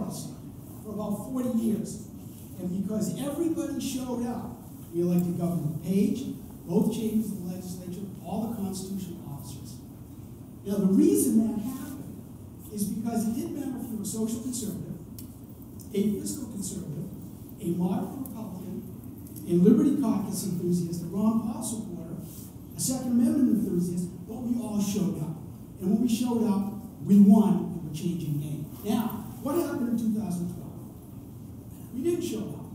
Caucus for about 40 years. And because everybody showed up, we elected Governor Page, both chambers of the legislature, all the constitutional officers. Now, the reason that happened is because it didn't matter if you were a social conservative, a fiscal conservative, a moderate Republican, a Liberty Caucus enthusiast, a Ron Paul supporter, a Second Amendment enthusiast, but we all showed up. And when we showed up, we won, and we're changing game. Now, what happened in 2012? We didn't show up.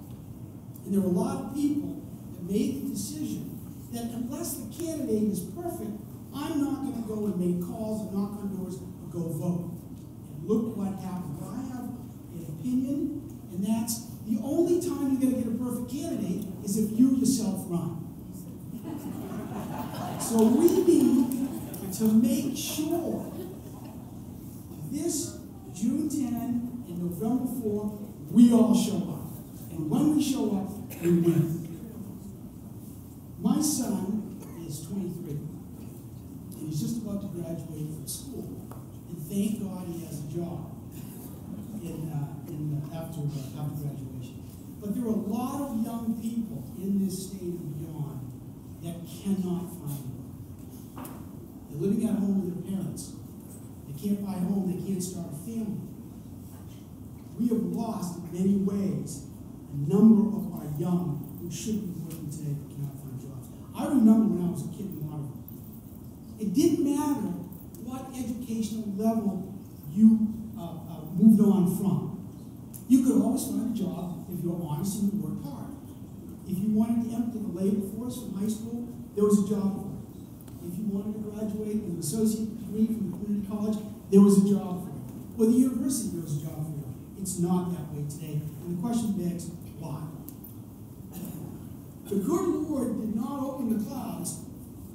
And there were a lot of people that made the decision that unless the candidate is perfect, I'm not going to go and make calls and knock on doors or go vote. And look what happened. But I have an opinion, and that's the only time you're going to get a perfect candidate is if you yourself run. So we need to make sure this June 10 and November 4, we all show up. And when we show up, we win. My son is 23, and he's just about to graduate from school. And thank God he has a job after graduation. But there are a lot of young people in this state and beyond that cannot find work. They're living at home with their parents. They can't buy a home, they can't start a family. We have lost, in many ways, a number of our young who should be working today but cannot find jobs. I remember when I was a kid in Waterville. It didn't matter what educational level you moved on from. You could always find a job if you were honest and you worked hard. If you wanted to enter the labor force from high school, there was a job for you. If you wanted to graduate with an associate degree from the community college, there was a job for you. Or the university, there was a job for you. It's not that way today. And the question begs, why? The good Lord did not open the clouds,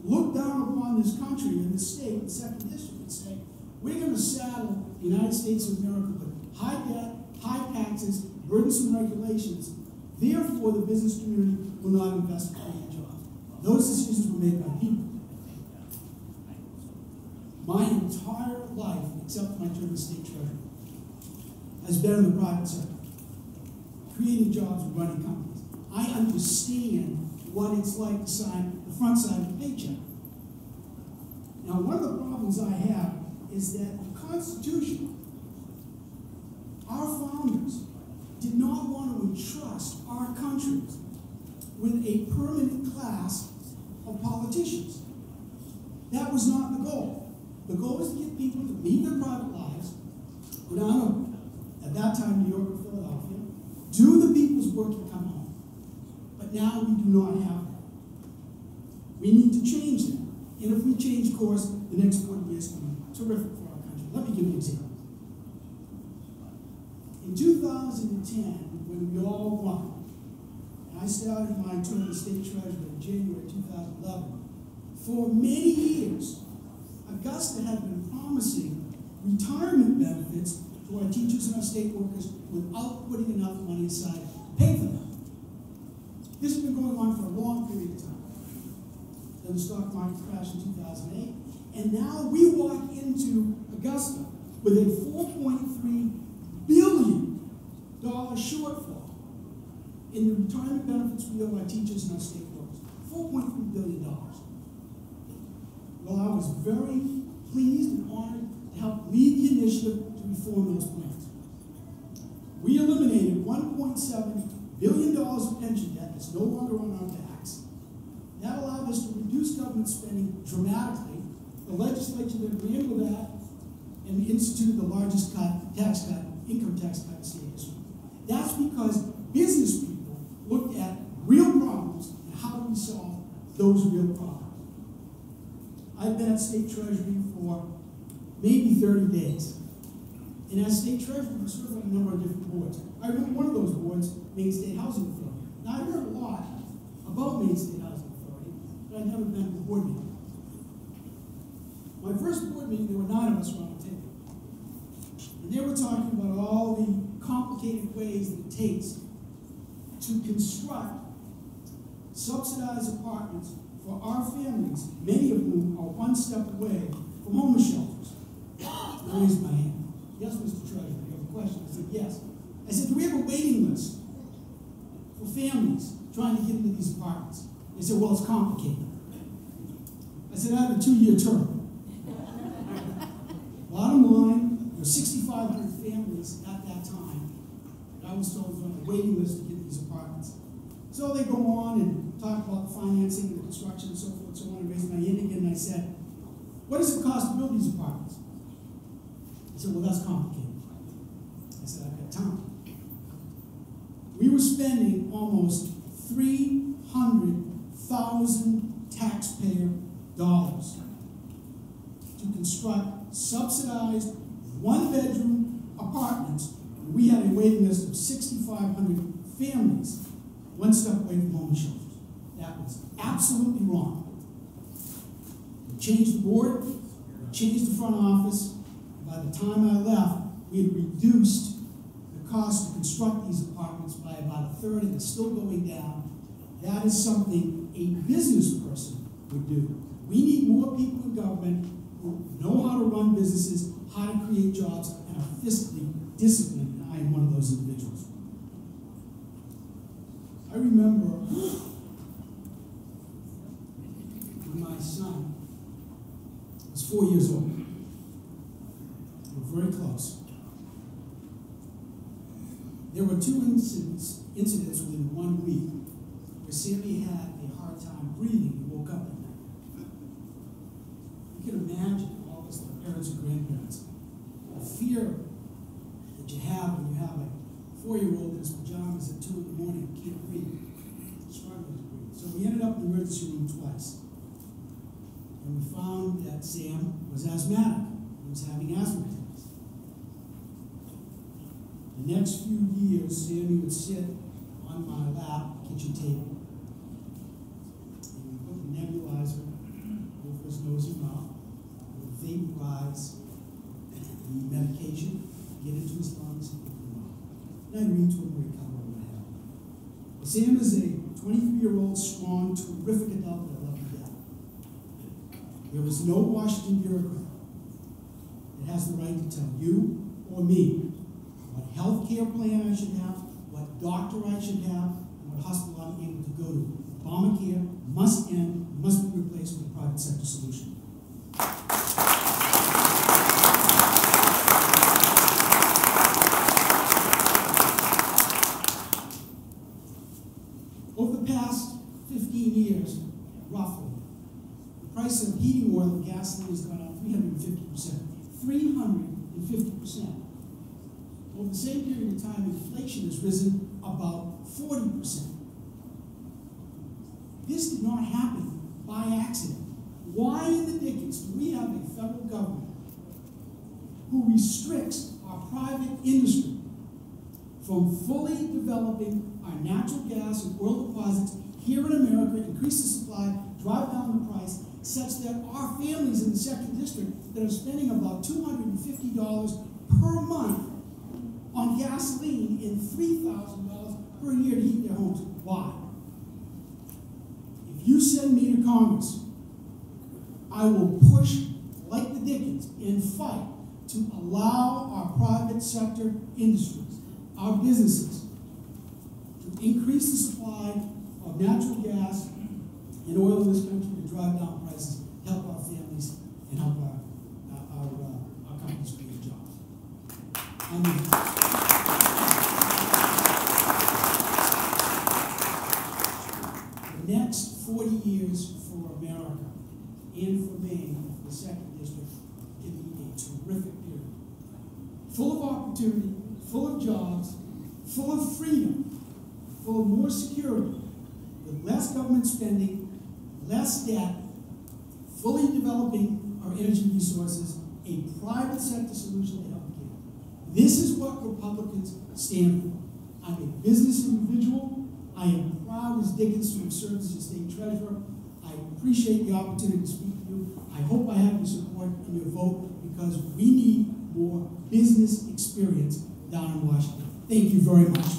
look down upon this country and this state, the second district, and say, we're going to saddle the United States of America with high debt, high taxes, burdensome regulations. Therefore, the business community will not invest in creating jobs. Those decisions were made by people. My entire life, except my term as state treasurer, has been in the private sector, creating jobs and running companies. I understand what it's like to sign the front side of a paycheck. Now, one of the problems I have is that the Constitution, our founders, did not want to entrust our country with a permanent class of politicians. That was not the goal. The goal was to get people to leave their private lives, go down to, at that time, New York or Philadelphia, do the people's work and come home. But now we do not have that. We need to change that. And if we change course, the next 40 years can be terrific for our country. Let me give you an example. In 2010, when we all won, and I started my term as state treasurer in January 2011, for many years, Augusta had been promising retirement benefits to our teachers and our state workers without putting enough money aside to pay for them. This has been going on for a long period of time. Then the stock market crashed in 2008, and now we walk into Augusta with a $4.3 billion shortfall in the retirement benefits we owe our teachers and our state workers. $4.3 billion. Well, I was very pleased and honored to help lead the initiative to reform those plans. We eliminated $1.7 billion of pension debt that's no longer on our backs. That allowed us to reduce government spending dramatically. The legislature then ran with that and instituted the largest income tax cut in state history. That's because business people looked at real problems and how do we solve those real problems. I've been at state treasury for maybe 30 days. And as state treasurer, we serve on a number of different boards. I remember one of those boards, Maine State Housing Authority. Now, I heard a lot about Maine State Housing Authority, but I'd never been to a board meeting. My first board meeting, there were 9 of us around the table. And they were talking about all the complicated ways that it takes to construct subsidized apartments for our families, many of whom are one step away from homeless shelters. I raised my hand. yes, Mr. Treasurer, you have a question? I said, yes. I said, do we have a waiting list for families trying to get into these apartments? They said, well, it's complicated. I said, I have a 2-year term. Bottom line, there were 6,500 families at that time that I was told was on the waiting list to get these apartments. So they go on and talk about the financing and the construction and so forth, so on. I raised my hand again and I said, what does it cost to build these apartments? He said, well, that's complicated. I said, I've got time. We were spending almost $300,000 taxpayer dollars to construct subsidized one-bedroom apartments. We had a waiting list of 6,500 families, one step away from homeless shelters. That was absolutely wrong. We changed the board, we changed the front office. By the time I left, we had reduced the cost to construct these apartments by about 1/3, and it's still going down. That is something a business person would do. We need more people in government who know how to run businesses, how to create jobs, and are fiscally disciplined, and I am one of those individuals. I remember when my son was 4 years old. We were very close. There were 2 incidents within 1 week where Sammy had a hard time breathing and woke up at night. You can imagine, all of us, the parents and grandparents, the fear that you have when you have a 4-year-old in his pajamas at 2 in the morning and can't breathe, struggling to breathe. So we ended up in the emergency room twice. And we found that Sam was asthmatic. He was having asthma attacks. The next few years, Sammy would sit on my lap, kitchen table. And we put the nebulizer over his nose and mouth. We would vaporize the medication, get into his lungs, and put them out. And I'd read to him, recover, and what have you. Sam is a 23-year-old, strong, terrific adult that I love to death. There is no Washington bureaucrat that has the right to tell you or me what health care plan I should have, what doctor I should have, and what hospital I'm able to go to. Obamacare must end, must be replaced with a private sector solution. Over the past 15 years, roughly, the price of heating oil and gasoline has gone up 350%. 350%. Over the same period of time, inflation has risen about 40%. This did not happen by accident. Why in the dickens do we have a federal government who restricts our private industry from fully developing our natural gas and oil deposits here in America, increase the supply, drive down the price, such that our families in the 2nd District that are spending about $250 per month on gasoline and $3,000 per year to heat their homes? Why? If you send me to Congress, I will push like the Dickens and fight to allow our private sector industries, our businesses, to increase the supply of natural gas and oil in this country to drive down prices, help our families, and help our companies create jobs. The next 40 years for America and for Maine, for the 2nd District, can be a terrific period. Full of opportunity, full of jobs, full of freedom, full of more security, with less government spending, less debt, fully developing our energy resources, a private sector solution to healthcare. This is what Republicans stand for. I'm a business individual. I am proud as Dickens to have served as your state treasurer. I appreciate the opportunity to speak to you. I hope I have your support and your vote because we need more business experience down in Washington. Thank you very much.